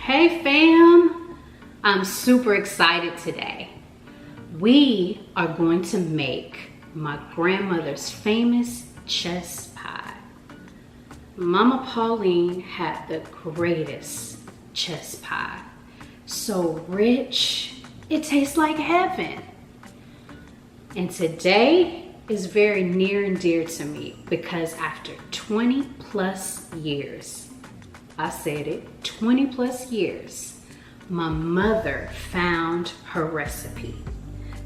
Hey fam, I'm super excited today. We are going to make my grandmother's famous chess pie. Mama Pauline had the greatest chess pie. So rich, it tastes like heaven. And today is very near and dear to me because after 20 plus years, I said it, 20 plus years, my mother found her recipe.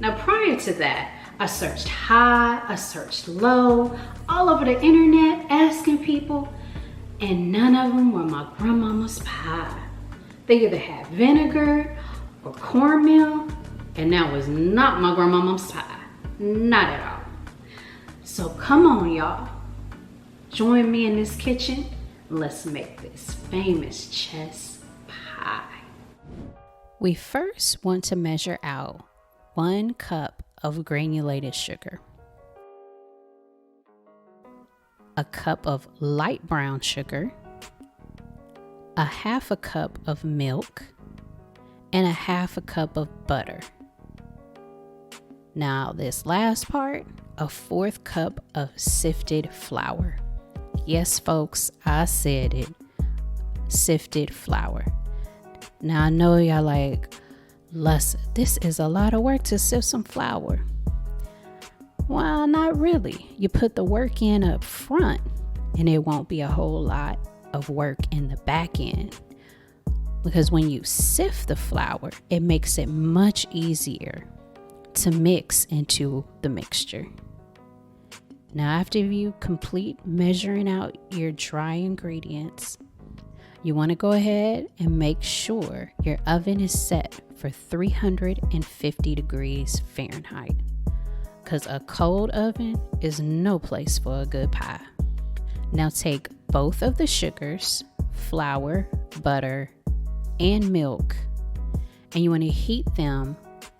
Now prior to that, I searched high, I searched low, all over the internet asking people, and none of them were my grandmama's pie. They either had vinegar or cornmeal, and that was not my grandmama's pie, not at all. So come on y'all, join me in this kitchen. Let's make this famous chess pie. We first want to measure out 1 cup of granulated sugar, a cup of light brown sugar, a 1/2 cup of milk, and a 1/2 cup of butter. Now this last part, a 1/4 cup of sifted flour. Yes, folks, I said it, sifted flour. Now I know y'all like, Lessa, this is a lot of work to sift some flour. Well, not really. You put the work in up front and it won't be a whole lot of work in the back end. Because when you sift the flour, it makes it much easier to mix into the mixture. Now, after you complete measuring out your dry ingredients, you want to go ahead and make sure your oven is set for 350 degrees Fahrenheit, because a cold oven is no place for a good pie. Now take both of the sugars, flour, butter, and milk, and you want to heat them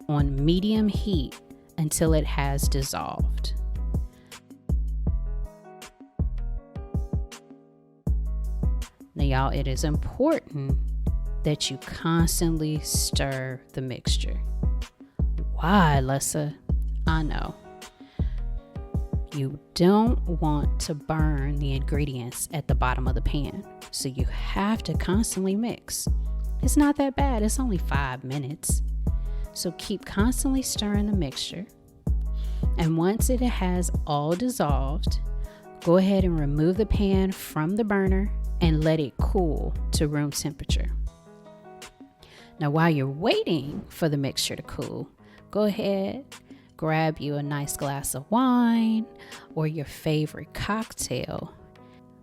on medium heat until it has dissolved. Now y'all, it is important that you constantly stir the mixture. Why, Lessa? I know. You don't want to burn the ingredients at the bottom of the pan, so you have to constantly mix. It's not that bad, it's only 5 minutes. So keep constantly stirring the mixture. And once it has all dissolved, go ahead and remove the pan from the burner and let it cool to room temperature. Now while you're waiting for the mixture to cool, go ahead, grab you a nice glass of wine or your favorite cocktail.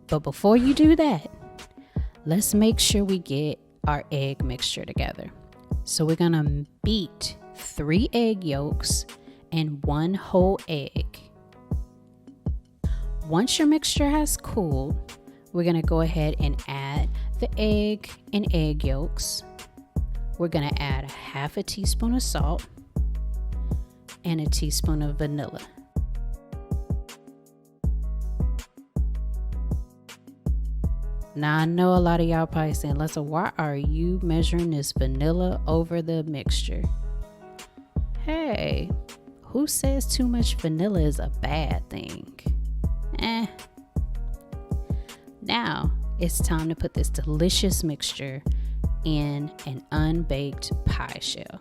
But before you do that, let's make sure we get our egg mixture together. So we're gonna beat 3 egg yolks and 1 whole egg. Once your mixture has cooled, we're gonna go ahead and add the egg and egg yolks. We're gonna add 1/2 teaspoon of salt and a teaspoon of vanilla. Now I know a lot of y'all probably saying, Lessa, why are you measuring this vanilla over the mixture? Hey, who says too much vanilla is a bad thing? Now it's time to put this delicious mixture in an unbaked pie shell.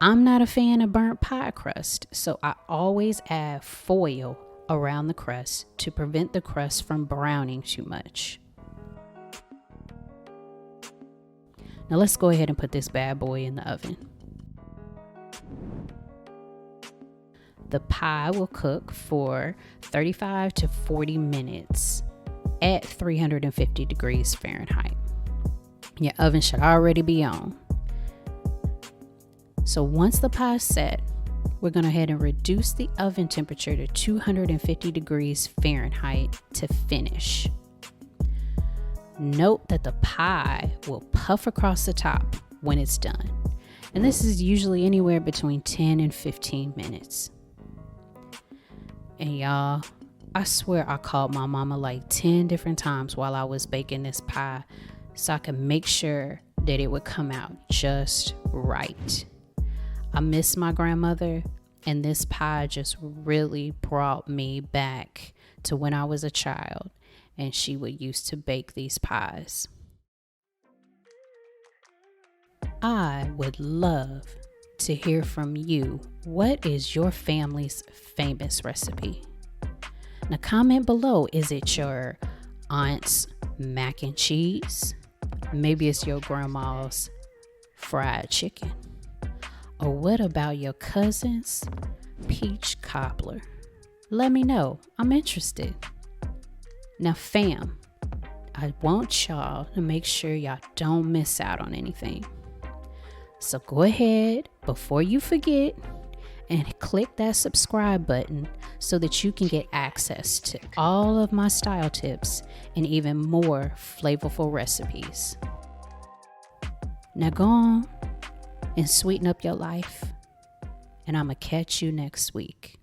I'm not a fan of burnt pie crust, so I always add foil around the crust to prevent the crust from browning too much. Now let's go ahead and put this bad boy in the oven. The pie will cook for 35 to 40 minutes at 350 degrees Fahrenheit. Your oven should already be on. So once the pie is set, we're going to go ahead and reduce the oven temperature to 250 degrees Fahrenheit to finish. Note that the pie will puff across the top when it's done. And this is usually anywhere between 10 and 15 minutes. And y'all, I swear I called my mama like 10 different times while I was baking this pie so I could make sure that it would come out just right. I miss my grandmother, and this pie just really brought me back to when I was a child and she would used to bake these pies. I would love to hear from you. What is your family's famous recipe? Now comment below. Is it your aunt's mac and cheese? Maybe it's your grandma's fried chicken. Or what about your cousin's peach cobbler? Let me know. I'm interested. Now fam, I want y'all to make sure y'all don't miss out on anything. So go ahead before you forget and click that subscribe button so that you can get access to all of my style tips and even more flavorful recipes. Now go on and sweeten up your life, and I'm gonna catch you next week.